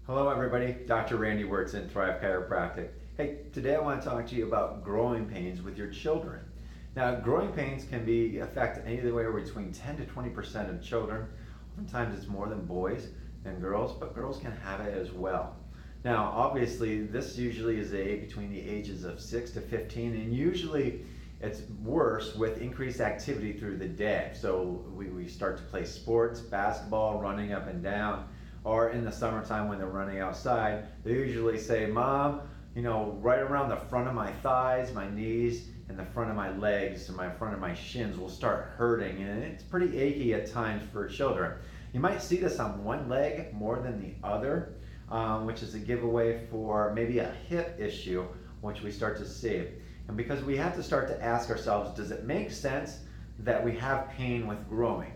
Hello everybody, Dr. Randy Wirtz in Thrive Chiropractic. Hey, today I want to talk to you about growing pains with your children. Now, growing pains can affect anywhere between 10 to 20% of children. Oftentimes it's more than boys and girls, but girls can have it as well. Now, obviously, this usually is between the ages of 6 to 15, and usually it's worse with increased activity through the day. So we start to play sports, basketball, running up and down, or in the summertime when they're running outside, they usually say, "Mom, right around the front of my thighs, my knees, and the front of my legs, and my front of my shins will start hurting," and it's pretty achy at times for children. You might see this on one leg more than the other, which is a giveaway for maybe a hip issue, which we start to see. And because we have to start to ask ourselves, does it make sense that we have pain with growing?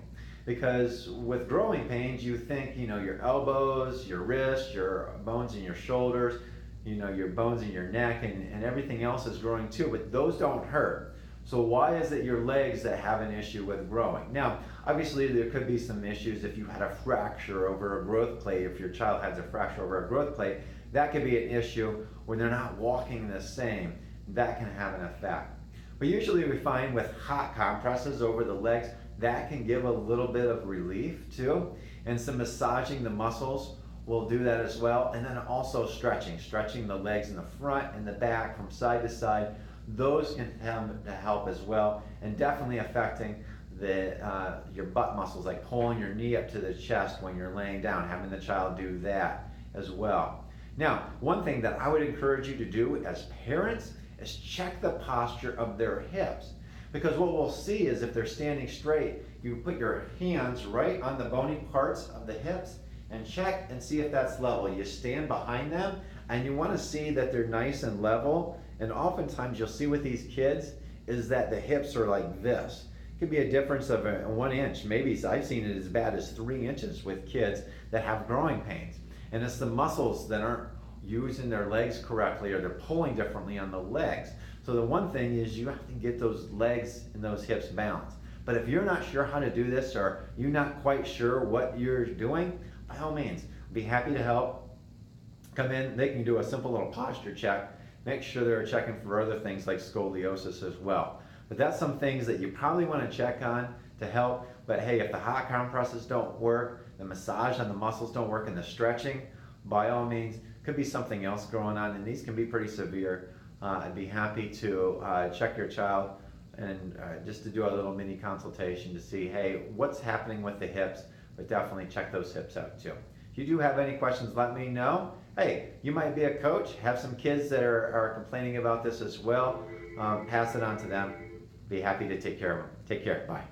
Because with growing pains, you think, your elbows, your wrists, your bones in your shoulders, your bones in your neck, and everything else is growing too, but those don't hurt. So why is it your legs that have an issue with growing? Now, obviously there could be some issues if you had a fracture over a growth plate. If your child has a fracture over a growth plate, that could be an issue when they're not walking the same. That can have an effect. But usually we find with hot compresses over the legs, that can give a little bit of relief too. And some massaging the muscles will do that as well. And then also stretching the legs in the front and the back from side to side. Those can help as well, and definitely affecting your butt muscles, like pulling your knee up to the chest when you're laying down, having the child do that as well. Now, one thing that I would encourage you to do as parents is check the posture of their hips. Because what we'll see is if they're standing straight, you put your hands right on the bony parts of the hips and check and see if that's level. You stand behind them and you want to see that they're nice and level. And oftentimes you'll see with these kids is that the hips are like this. It could be a difference of 1 inch. Maybe I've seen it as bad as 3 inches with kids that have growing pains. And it's the muscles that aren't using their legs correctly, or they're pulling differently on the legs. So the one thing is you have to get those legs and those hips balanced. But if you're not sure how to do this, or you're not quite sure what you're doing, by all means, be happy to help. Come in, they can do a simple little posture check. Make sure they're checking for other things like scoliosis as well. But that's some things that you probably want to check on to help. But hey, if the hot compresses don't work, the massage on the muscles don't work, and the stretching, by all means, could be something else going on, and these can be pretty severe. I'd be happy to check your child and just to do a little mini consultation to see, hey, what's happening with the hips, but definitely check those hips out too. If you do have any questions, let me know. Hey, you might be a coach, have some kids that are complaining about this as well. Pass it on to them. Be happy to take care of them. Take care. Bye.